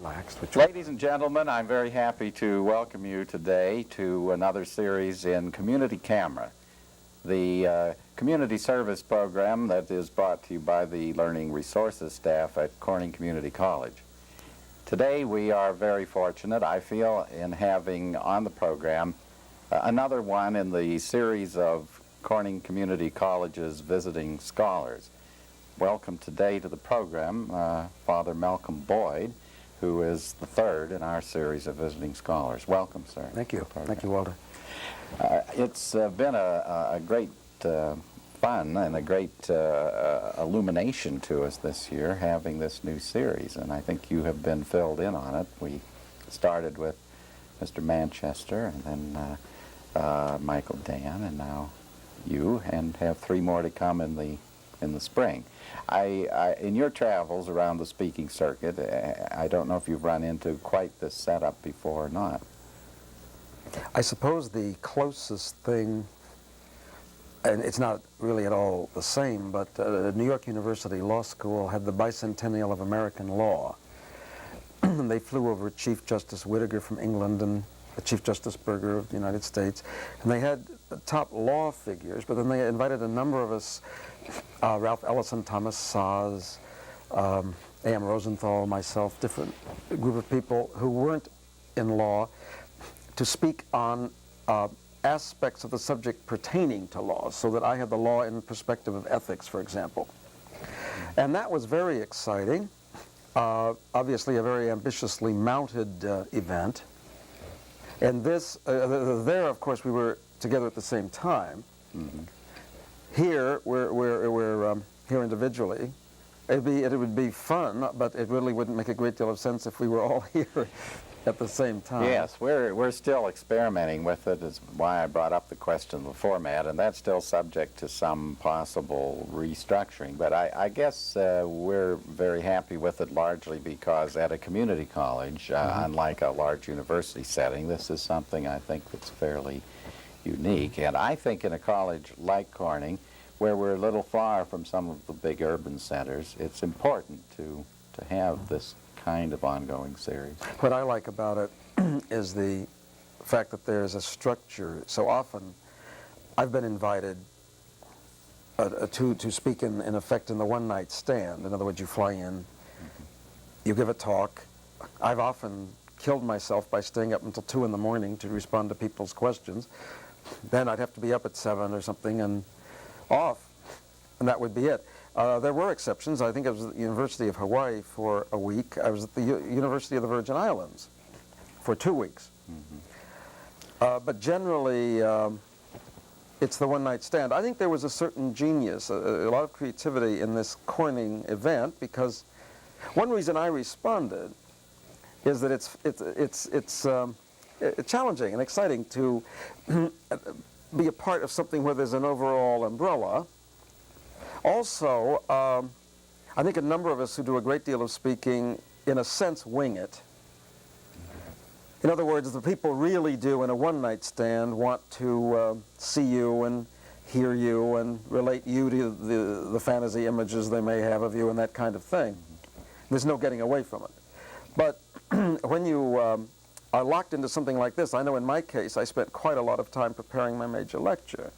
relaxed. Ladies and gentlemen, I'm very happy to welcome you today to another series in Community Camera, the community service program that is brought to you by the Learning Resources staff at Corning Community College. Today we are very fortunate, I feel, in having on the program another one in the series of Corning Community College's visiting scholars. Welcome today to the program Father Malcolm Boyd, who is the third in our series of visiting scholars. Welcome, sir. Thank you. Thank you, Walter. It's been a great fun and a great illumination to us this year having this new series, and I think you have been filled in on it. We started with Mr. Manchester, and then Michael Dan, and now you, and have three more to come in the spring. In your travels around the speaking circuit, I don't know if you've run into quite this setup before or not. I suppose the closest thing, and it's not really at all the same, but New York University Law School had the bicentennial of American law. They flew over Chief Justice Whittaker from England and Chief Justice Berger of the United States, and they had top law figures, but then they invited a number of us, Ralph Ellison, Thomas Saz, A.M. Rosenthal, myself, different group of people who weren't in law, to speak on aspects of the subject pertaining to law, so that I had the law in perspective of ethics, for example. And that was very exciting, obviously a very ambitiously mounted event. And this, there, of course, we were together at the same time. Mm-hmm. Here, we're here individually. It would be fun, but it really wouldn't make a great deal of sense if we were all here at the same time. Yes, we're still experimenting with it, is why I brought up the question of the format, and that's still subject to some possible restructuring. But I guess we're very happy with it largely because at a community college, unlike a large university setting, this is something I think that's fairly unique. And I think in a college like Corning, where we're a little far from some of the big urban centers, it's important to have this kind of ongoing series. What I like about it is the fact that there's a structure. So often I've been invited to speak in effect in the one-night stand. In other words, you fly in, you give a talk. I've often killed myself by staying up until 2 in the morning to respond to people's questions. Then I'd have to be up at 7 or something and off, and that would be it. There were exceptions. I think I was at the University of Hawaii for a week. I was at the University of the Virgin Islands for 2 weeks. Mm-hmm. But generally, it's the one-night stand. I think there was a certain genius, a lot of creativity in this Corning event, because one reason I responded is that it's challenging and exciting to be a part of something where there's an overall umbrella. Also, I think a number of us who do a great deal of speaking, in a sense, wing it. In other words, the people really do, in a one-night stand, want to see you and hear you and relate you to the fantasy images they may have of you and that kind of thing. There's no getting away from it. But when you are locked into something like this, I know in my case I spent quite a lot of time preparing my major lecture,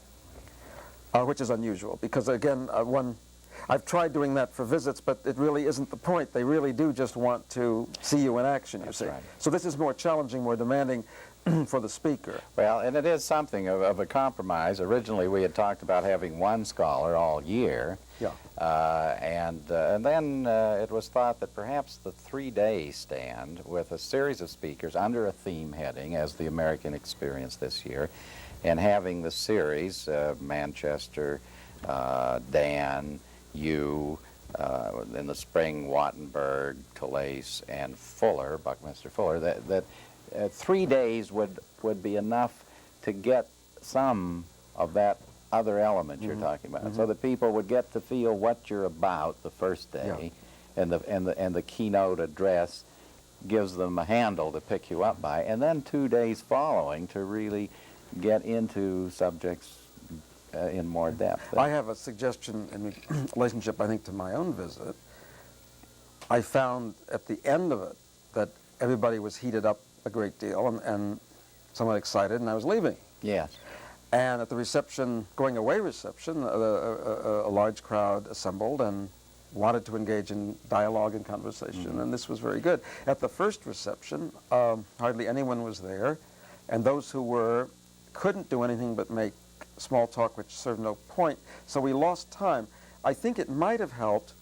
which is unusual because, again, I've tried doing that for visits, but it really isn't the point. They really do just want to see you in action, you see. Right. So this is more challenging, more demanding for the speaker. Well, and it is something of a compromise. Originally we had talked about having one scholar all year. Yeah. And then it was thought that perhaps the 3-day stand with a series of speakers under a theme heading, as the American experience this year, and having the series, Manchester, Dan, you, in the spring, Wattenberg, Calais, and Fuller, Buckminster Fuller, that 3 days would be enough to get some of that other element you're talking about, so that people would get to feel what you're about the first day, and the keynote address gives them a handle to pick you up by, and then 2 days following to really get into subjects in more depth. I have a suggestion in relationship, I think, to my own visit. I found at the end of it that everybody was heated up a great deal and somewhat excited, and I was leaving. Yes. And at the reception, going away reception, a large crowd assembled and wanted to engage in dialogue and conversation, and this was very good. At the first reception, hardly anyone was there, and those who were couldn't do anything but make small talk, which served no point, so we lost time. I think it might have helped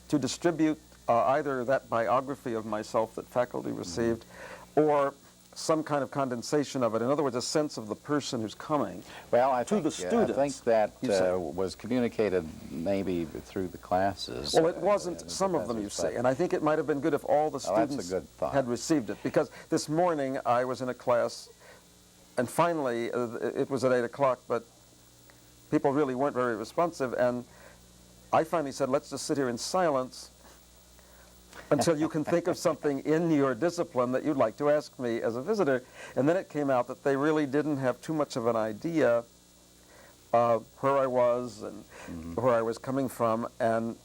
to distribute either that biography of myself that faculty received, or some kind of condensation of it. In other words, a sense of the person who's coming. Well, I to think, the students. I think that was communicated maybe through the classes. Well, it wasn't some of them, you say, and I think it might have been good if all the students had received it, because this morning I was in a class, and finally it was at 8 o'clock, but people really weren't very responsive, and I finally said, let's just sit here in silence until you can think of something in your discipline that you'd like to ask me as a visitor. And then it came out that they really didn't have too much of an idea of where I was and where I was coming from. And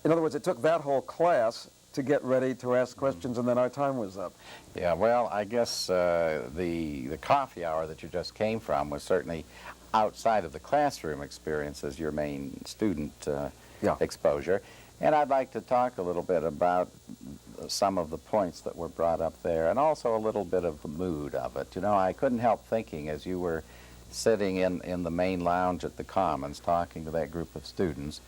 in other words, it took that whole class to get ready to ask questions, and then our time was up. Yeah, well, I guess the coffee hour that you just came from was certainly outside of the classroom experience as your main student exposure. And I'd like to talk a little bit about some of the points that were brought up there, and also a little bit of the mood of it. You know, I couldn't help thinking as you were sitting in the main lounge at the Commons talking to that group of students,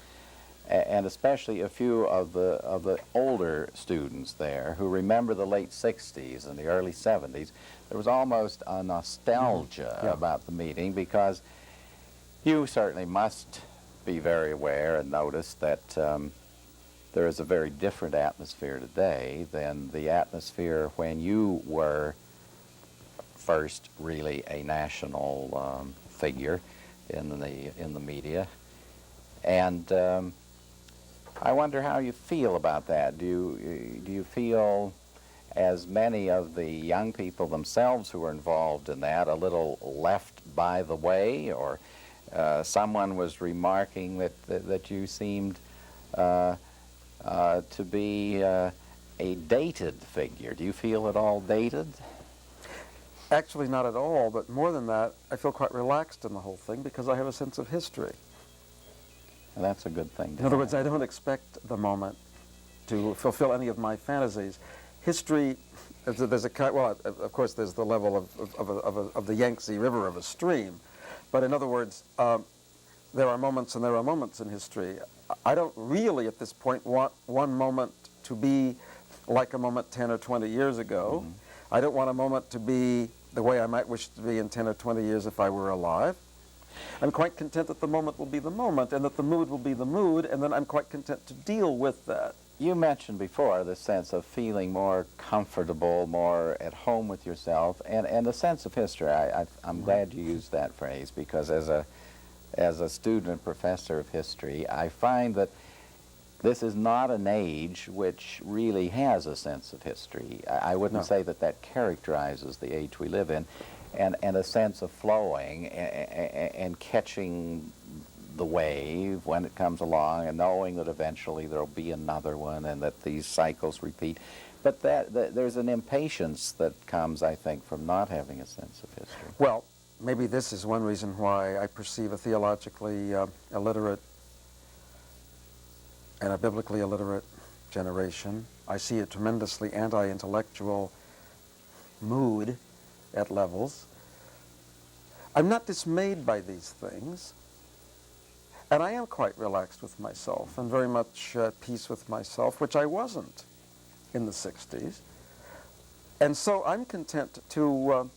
and especially a few of the older students there who remember the late 60s and the early 70s. There was almost a nostalgia about the meeting, because you certainly must be very aware and notice that there is a very different atmosphere today than the atmosphere when you were first really a national figure in the media. And I wonder how you feel about that. Do you feel, as many of the young people themselves who were involved in that, a little left by the way, or someone was remarking that you seemed to be a dated figure? Do you feel at all dated? Actually, not at all, but more than that, I feel quite relaxed in the whole thing because I have a sense of history. Well, that's a good thing. In other words, I don't expect the moment to fulfill any of my fantasies. History, there's a kind, well, of course, there's the level of the Yangtze River of a stream, but in other words, there are moments and there are moments in history. I don't really, at this point, want one moment to be like a moment 10 or 20 years ago. I don't want a moment to be the way I might wish it to be in 10 or 20 years if I were alive. I'm quite content that the moment will be the moment and that the mood will be the mood, and then I'm quite content to deal with that. You mentioned before the sense of feeling more comfortable, more at home with yourself, and the sense of history. I'm glad you used that phrase, because as a student and professor of history, I find that this is not an age which really has a sense of history. I wouldn't say that characterizes the age we live in, and a sense of flowing and catching the wave when it comes along, and knowing that eventually there'll be another one and that these cycles repeat. But there's an impatience that comes, I think, from not having a sense of history. Well, maybe this is one reason why I perceive a theologically illiterate and a biblically illiterate generation. I see a tremendously anti-intellectual mood at levels. I'm not dismayed by these things, and I am quite relaxed with myself and very much at peace with myself, which I wasn't in the 60s. And so I'm content to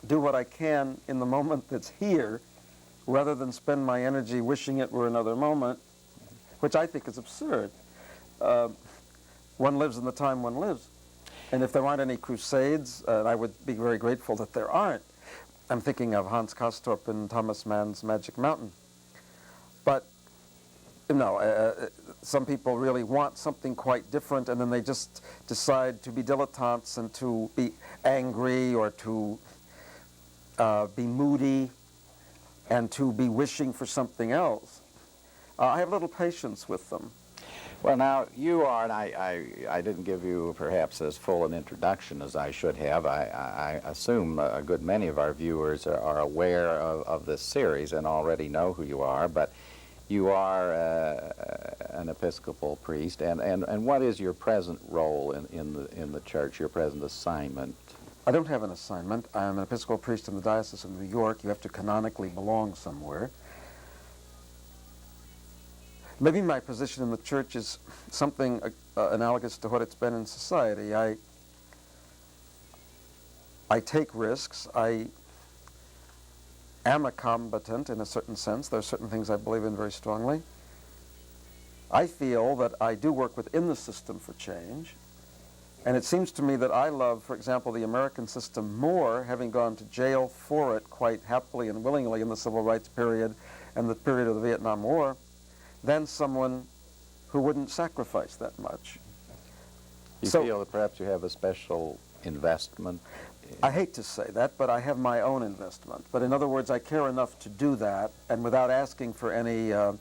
do what I can in the moment that's here, rather than spend my energy wishing it were another moment, which I think is absurd. One lives in the time one lives. And if there aren't any crusades, and I would be very grateful that there aren't. I'm thinking of Hans Castorp and Thomas Mann's Magic Mountain. But, you know, some people really want something quite different, and then they just decide to be dilettantes and to be angry or to be moody and to be wishing for something else. I have little patience with them. Well, now, you are, and I didn't give you perhaps as full an introduction as I should have. I assume a good many of our viewers are aware of this series and already know who you are, but you are an Episcopal priest, and what is your present role in the church, your present assignment? I don't have an assignment. I'm an Episcopal priest in the Diocese of New York. You have to canonically belong somewhere. Maybe my position in the church is something analogous to what it's been in society. I take risks. I am a combatant in a certain sense. There are certain things I believe in very strongly. I feel that I do work within the system for change. And it seems to me that I love, for example, the American system more, having gone to jail for it quite happily and willingly in the civil rights period and the period of the Vietnam War, than someone who wouldn't sacrifice that much. You feel that perhaps you have a special investment? I hate to say that, but I have my own investment. But in other words, I care enough to do that, and without asking for any a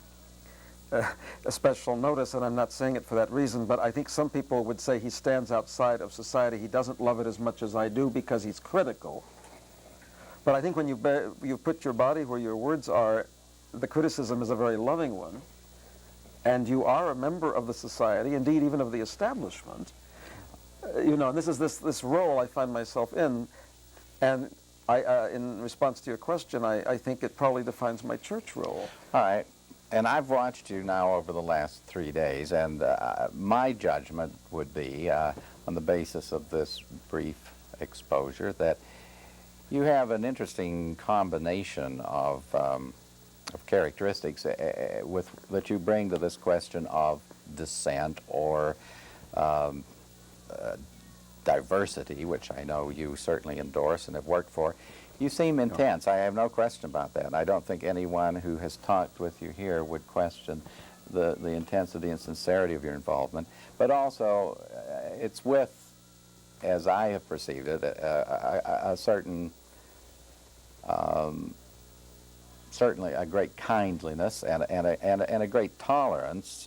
special notice, and I'm not saying it for that reason, but I think some people would say he stands outside of society. He doesn't love it as much as I do because he's critical. But I think when you put your body where your words are, the criticism is a very loving one. And you are a member of the society, indeed even of the establishment. You know, and this is this role I find myself in. And in response to your question, I think it probably defines my church role. All right. And I've watched you now over the last 3 days, and my judgment would be, on the basis of this brief exposure, that you have an interesting combination of characteristics that you bring to this question of dissent or diversity, which I know you certainly endorse and have worked for. You seem intense. I have no question about that. I don't think anyone who has talked with you here would question the intensity and sincerity of your involvement. But also, it's with, as I have perceived it, a certain certainly a great kindliness and a great tolerance,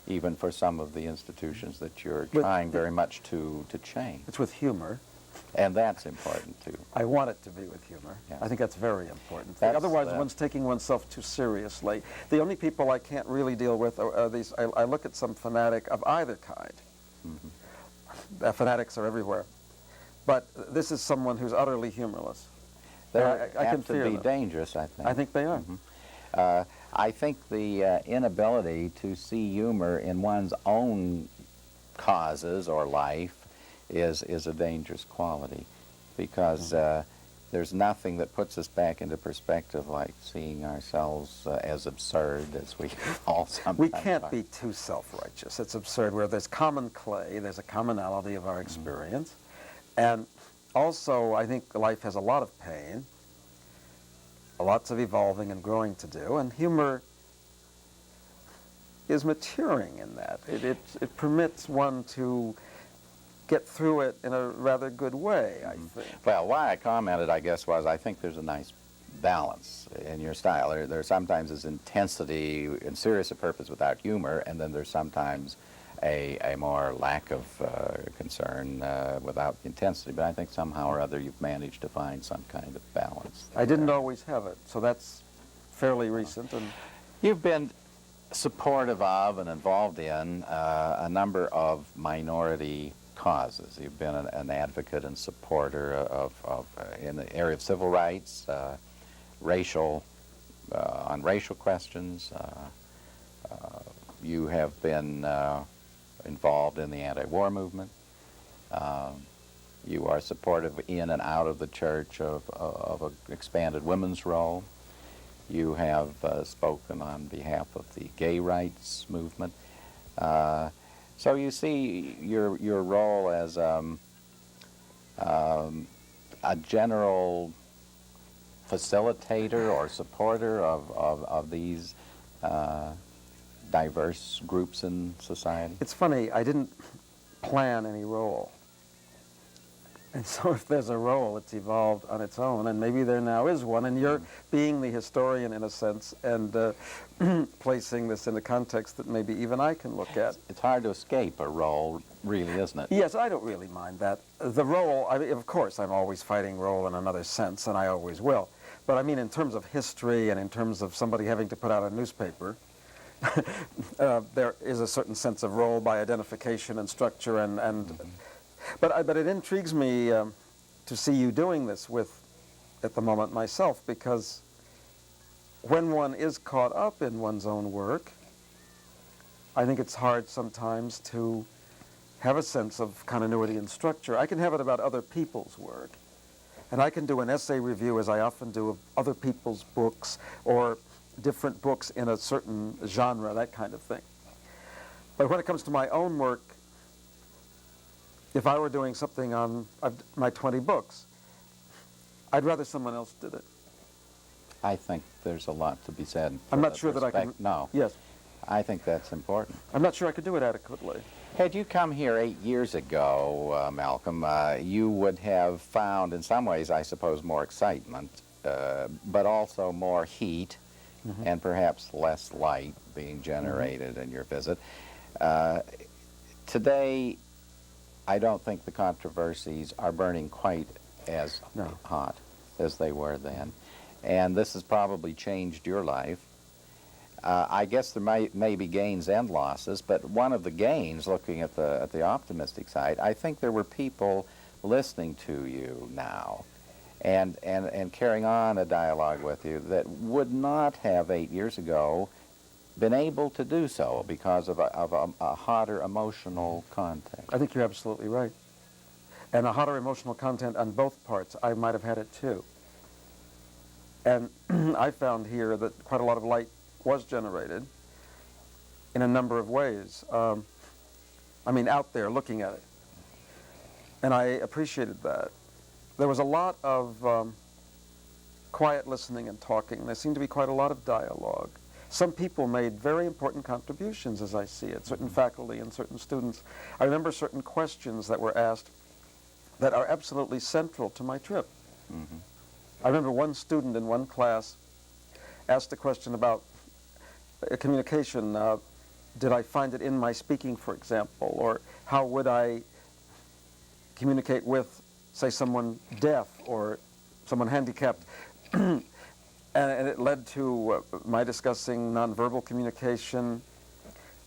even for some of the institutions that you're trying very much to change. It's with humor. And that's important, too. I want it to be with humor. Yes. I think that's very important. That's, otherwise, one's taking oneself too seriously. The only people I can't really deal with are these, I look at some fanatic of either kind. Mm-hmm. Fanatics are everywhere. But this is someone who's utterly humorless. They're I can apt to fear be them. dangerous, I think. I think they are. Mm-hmm. I think the inability to see humor in one's own causes or life is a dangerous quality, because there's nothing that puts us back into perspective like seeing ourselves as absurd as we all sometimes We can't are. be too self-righteous. It's absurd. Where there's common clay, there's a commonality of our experience. And also, I think life has a lot of pain, lots of evolving and growing to do, and humor is maturing in that. It permits one to get through it in a rather good way, I think. Well, why I commented, I guess, was I think there's a nice balance in your style. There sometimes is intensity and serious a purpose without humor, and then there's sometimes a more lack of concern without intensity. But I think somehow or other you've managed to find some kind of balance there. I didn't always have it, so that's fairly recent. And you've been supportive of and involved in a number of minority causes. You've been an advocate and supporter of in the area of civil rights, racial, on racial questions. You have been involved in the anti-war movement. You are supportive in and out of the church of an expanded women's role. You have spoken on behalf of the gay rights movement. So you see your role as a general facilitator or supporter of these diverse groups in society? it's funny, I didn't plan any role. And so if there's a role, it's evolved on its own, and maybe there now is one, and you're being the historian in a sense, and placing this in a context that maybe even I can look at. It's hard to escape a role, really, isn't it? Yes, I don't really mind that. The role, I mean, of course, I'm always fighting role in another sense, and I always will. But I mean, in terms of history and in terms of somebody having to put out a newspaper, there is a certain sense of role by identification and structure, but it intrigues me to see you doing this at the moment myself, because when one is caught up in one's own work, I think it's hard sometimes to have a sense of continuity and structure. I can have it about other people's work, and I can do an essay review, as I often do, of other people's books or different books in a certain genre, that kind of thing. But when it comes to my own work, if I were doing something on my 20 books, I'd rather someone else did it. I think there's a lot to be said. I'm not sure that I can. No. Yes. I think that's important. I'm not sure I could do it adequately. Had you come here 8 years ago, Malcolm, you would have found, in some ways, I suppose, more excitement, but also more heat, and perhaps less light being generated in your visit. Today, I don't think the controversies are burning quite as hot as they were then. And this has probably changed your life. I guess there may be gains and losses, but one of the gains, looking at the optimistic side, I think there were people listening to you now and carrying on a dialogue with you that would not have 8 years ago been able to do so because of a hotter emotional context. I think you're absolutely right. And a hotter emotional content on both parts. I might have had it too. And I found here that quite a lot of light was generated in a number of ways. I mean, out there looking at it. And I appreciated that. There was a lot of quiet listening and talking. There seemed to be quite a lot of dialogue. Some people made very important contributions, as I see it, certain faculty and certain students. I remember certain questions that were asked that are absolutely central to my trip. I remember one student in one class asked a question about communication. Did I find it in my speaking, for example, or how would I communicate with, say, someone deaf or someone handicapped? And it led to my discussing nonverbal communication,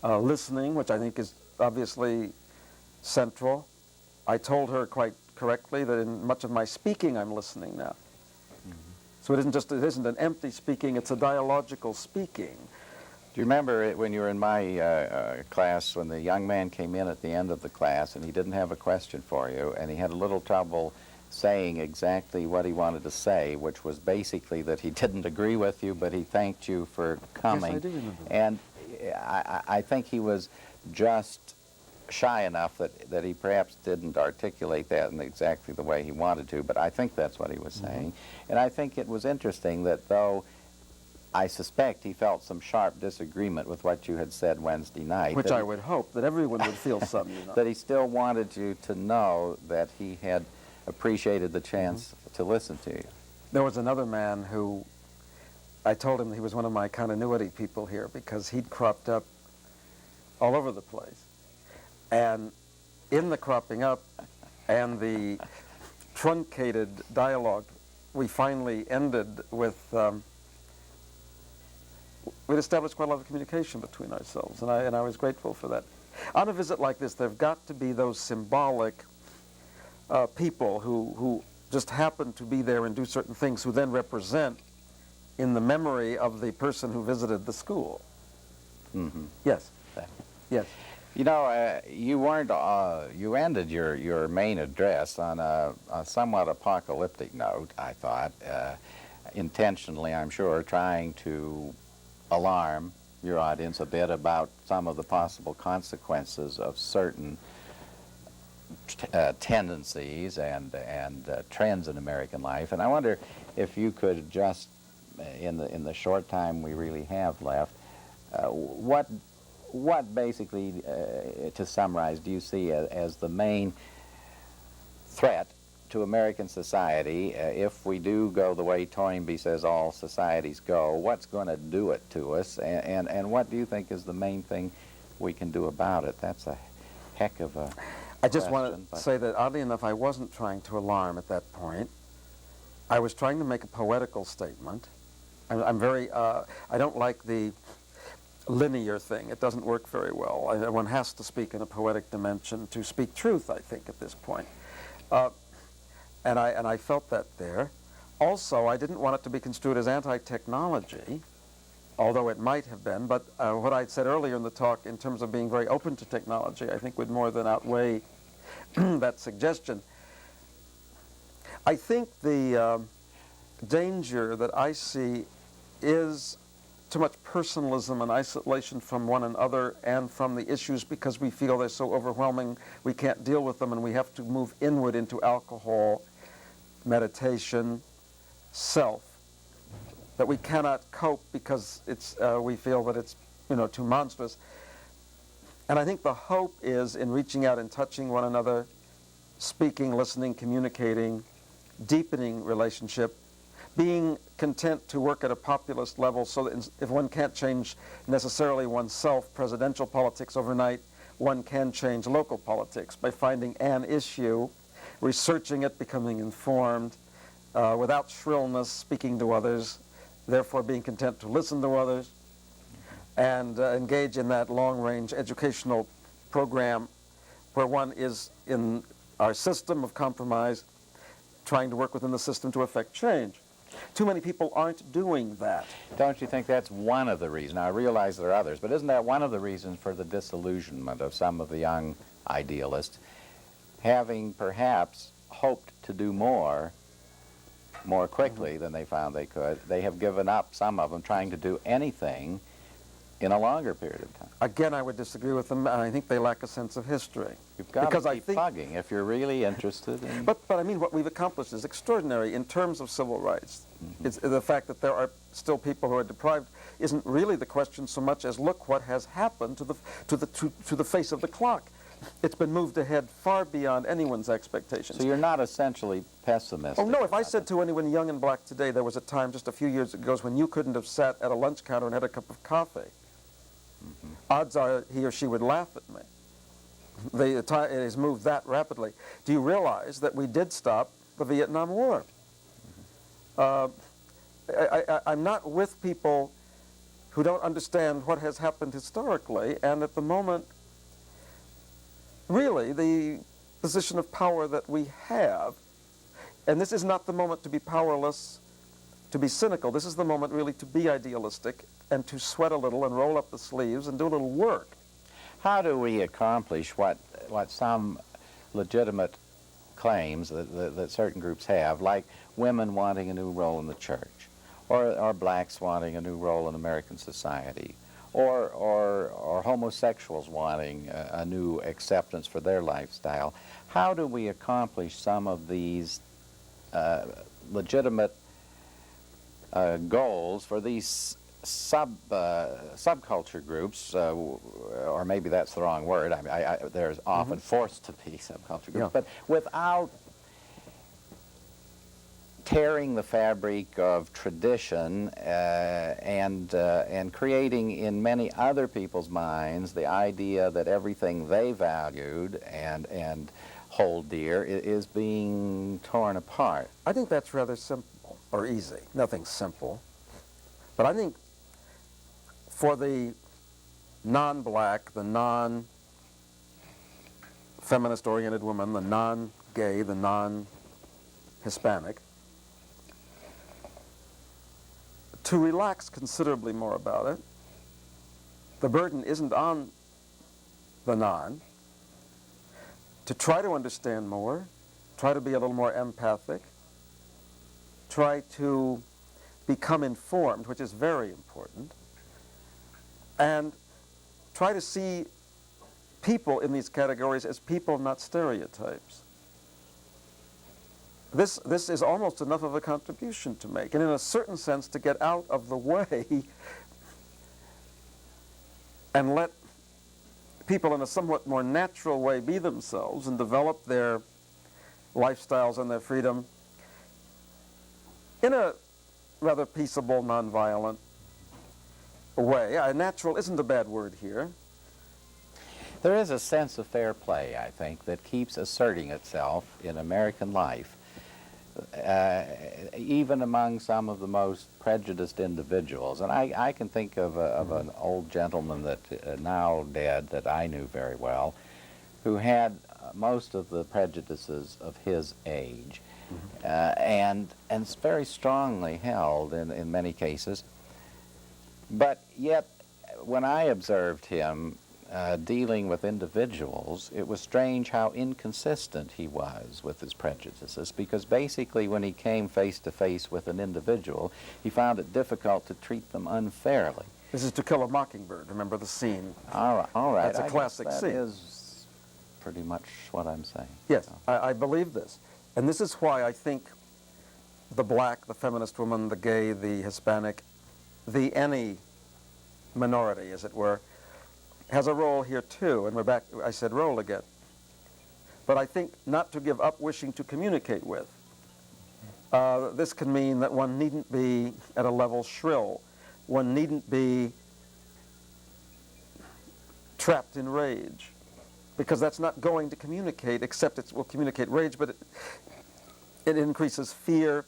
listening, which I think is obviously central. I told her quite correctly that in much of my speaking I'm listening now. So it isn't an empty speaking, it's a dialogical speaking. Do you remember when you were in my class, when the young man came in at the end of the class and he didn't have a question for you, and he had a little trouble saying exactly what he wanted to say, which was basically that he didn't agree with you, but he thanked you for coming. Yes, I do remember that. And I think he was just shy enough that he perhaps didn't articulate that in exactly the way he wanted to, but I think that's what he was saying. And I think it was interesting that though I suspect he felt some sharp disagreement with what you had said Wednesday night. Which I would hope that everyone would feel some, you know. That he still wanted you to know that he had appreciated the chance to listen to you. There was another man who, I told him he was one of my continuity people here because he'd cropped up all over the place. And in the cropping up and the truncated dialogue, we finally ended with, we'd established quite a lot of communication between ourselves, and I was grateful for that. On a visit like this, there have got to be those symbolic people who just happen to be there and do certain things, who then represent in the memory of the person who visited the school. Yes. Yes. You know, you weren't. You ended your main address on a somewhat apocalyptic note, I thought, intentionally, I'm sure, trying to alarm your audience a bit about some of the possible consequences of certain tendencies and trends in American life. And I wonder if you could just, in the short time we really have left, what basically, to summarize, do you see as the main threat to American society, if we do go the way Toynbee says all societies go, what's going to do it to us, and what do you think is the main thing we can do about it? That's a heck of a I just question, want to say that, oddly enough, I wasn't trying to alarm at that point. I was trying to make a poetical statement. I'm very, I don't like the linear thing. It doesn't work very well. One has to speak in a poetic dimension to speak truth, I think, at this point. And I felt that there. Also, I didn't want it to be construed as anti-technology, although it might have been, but what I'd said earlier in the talk in terms of being very open to technology, I think would more than outweigh that suggestion. I think the danger that I see is too much personalism and isolation from one another and from the issues because we feel they're so overwhelming we can't deal with them and we have to move inward into alcohol, meditation, self, that we cannot cope because it's we feel that it's too monstrous. And I think the hope is in reaching out and touching one another, speaking, listening, communicating, deepening relationship, being content to work at a populist level so that if one can't change necessarily oneself, presidential politics overnight, one can change local politics by finding an issue, researching it, becoming informed, without shrillness, speaking to others, therefore being content to listen to others, and engage in that long-range educational program where one is in our system of compromise, trying to work within the system to affect change. Too many people aren't doing that. Don't you think that's one of the reasons? Now, I realize there are others, but isn't that one of the reasons for the disillusionment of some of the young idealists, having perhaps hoped to do more quickly than they found they could? They have given up, some of them, trying to do anything in a longer period of time. Again, I would disagree with them, and I think they lack a sense of history. You've got to keep plugging if you're really interested in... But I mean, what we've accomplished is extraordinary in terms of civil rights. It's the fact that there are still people who are deprived isn't really the question so much as look what has happened to the face of the clock. It's been moved ahead far beyond anyone's expectations. So you're not essentially pessimistic? Oh, no. If I said to anyone young and black today, there was a time just a few years ago when you couldn't have sat at a lunch counter and had a cup of coffee, odds are he or she would laugh at me. It has moved that rapidly. Do you realize that we did stop the Vietnam War? I'm not with people who don't understand what has happened historically, and at the moment, really, the position of power that we have, and this is not the moment to be powerless, to be cynical. This is the moment really to be idealistic and to sweat a little and roll up the sleeves and do a little work. How do we accomplish what some legitimate claims that certain groups have, like women wanting a new role in the church, or blacks wanting a new role in American society, or homosexuals wanting a new acceptance for their lifestyle? How do we accomplish some of these legitimate goals for these subculture groups, or maybe that's the wrong word. There's often forced to be subculture groups, but without tearing the fabric of tradition and creating in many other people's minds the idea that everything they valued and hold dear is being torn apart. I think that's rather simple, or easy. Nothing simple. But I think for the non-black, the non-feminist-oriented woman, the non-gay, the non-Hispanic, to relax considerably more about it. The burden isn't on the non. To try to understand more, try to be a little more empathic, try to become informed, which is very important, and try to see people in these categories as people, not stereotypes. This is almost enough of a contribution to make, and in a certain sense to get out of the way and let people in a somewhat more natural way be themselves and develop their lifestyles and their freedom in a rather peaceable, nonviolent way. Natural isn't a bad word here. There is a sense of fair play, I think, that keeps asserting itself in American life, even among some of the most prejudiced individuals. And I can think of an old gentleman that now dead that I knew very well, who had most of the prejudices of his age, and very strongly held in many cases. But yet, when I observed him dealing with individuals, it was strange how inconsistent he was with his prejudices, because basically when he came face to face with an individual, he found it difficult to treat them unfairly. This is To Kill a Mockingbird. Remember the scene? All right. That's a classic scene. That is pretty much what I'm saying. Yes, I believe this. And this is why I think the black, the feminist woman, the gay, the Hispanic, the any minority, as it were, has a role here too. And we're back, I said role again. But I think not to give up wishing to communicate with. This can mean that one needn't be at a level shrill. One needn't be trapped in rage, because that's not going to communicate, except it will communicate rage, but it increases fear.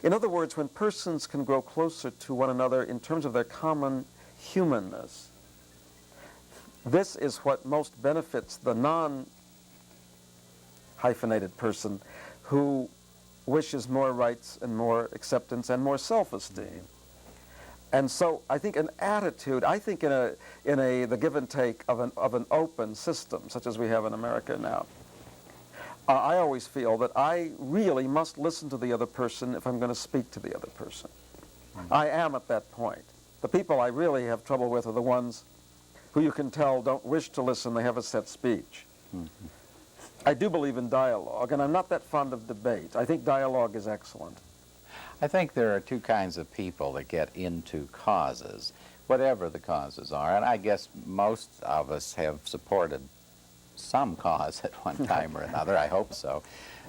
In other words, when persons can grow closer to one another in terms of their common humanness, this is what most benefits the non-hyphenated person who wishes more rights and more acceptance and more self-esteem. And so I think an attitude, I think in the give and take of an open system, such as we have in America now, I always feel that I really must listen to the other person if I'm going to speak to the other person. I am at that point. The people I really have trouble with are the ones who you can tell don't wish to listen, they have a set speech. I do believe in dialogue, and I'm not that fond of debate. I think dialogue is excellent. I think there are two kinds of people that get into causes, whatever the causes are, and I guess most of us have supported some cause at one time or another. I hope so.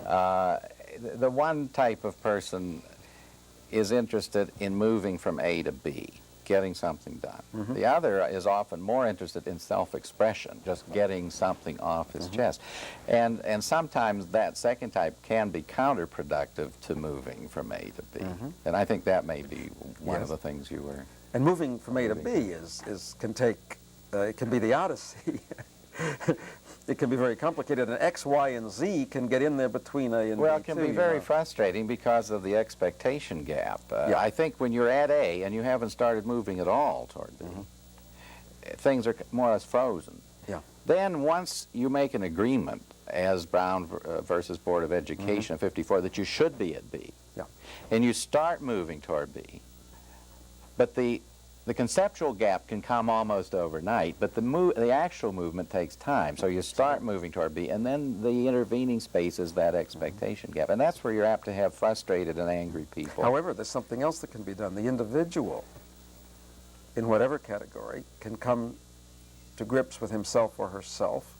The one type of person is interested in moving from A to B, getting something done. The other is often more interested in self-expression, just getting something off his chest. And sometimes that second type can be counterproductive to moving from A to B. And I think that may be one of the things you were... And moving from A to B can take, it can be the odyssey. It can be very complicated, and X, Y, and Z can get in there between A and B. Well, it can too, be very frustrating because of the expectation gap. I think when you're at A and you haven't started moving at all toward B, things are more or less frozen. Then once you make an agreement, as Brown versus Board of Education of *54, that you should be at B, and you start moving toward B, but the conceptual gap can come almost overnight, but the actual movement takes time. So you start moving toward B, and then the intervening space is that expectation gap. And that's where you're apt to have frustrated and angry people. However, there's something else that can be done. The individual, in whatever category, can come to grips with himself or herself,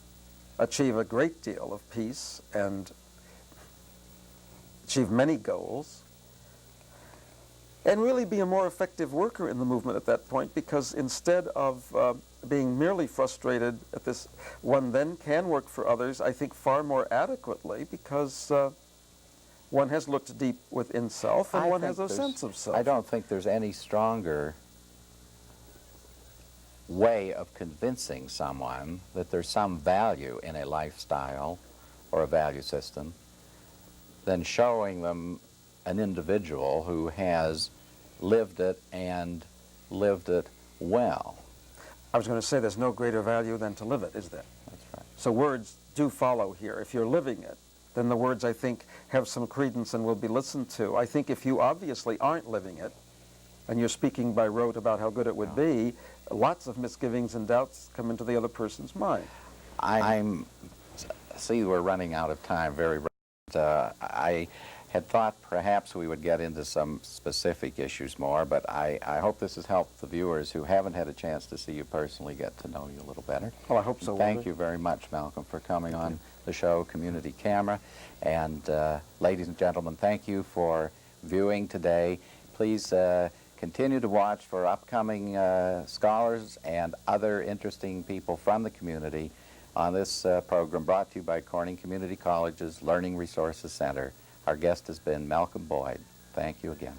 achieve a great deal of peace, and achieve many goals, and really be a more effective worker in the movement at that point, because instead of being merely frustrated at this, one then can work for others, I think, far more adequately, because one has looked deep within self, and one has a sense of self. I don't think there's any stronger way of convincing someone that there's some value in a lifestyle or a value system than showing them an individual who has lived it and lived it well. I was going to say there's no greater value than to live it, is there? That's right. So words do follow here. If you're living it, then the words, I think, have some credence and will be listened to. I think if you obviously aren't living it, and you're speaking by rote about how good it would be, lots of misgivings and doubts come into the other person's mind. See, we're running out of time very rapidly. I had thought perhaps we would get into some specific issues more, but I hope this has helped the viewers who haven't had a chance to see you personally get to know you a little better. Well, I hope so. Thank you very much, Malcolm, for coming on the show Community Camera. And ladies and gentlemen, thank you for viewing today. Please continue to watch for upcoming scholars and other interesting people from the community on this program brought to you by Corning Community College's Learning Resources Center. Our guest has been Malcolm Boyd. Thank you again.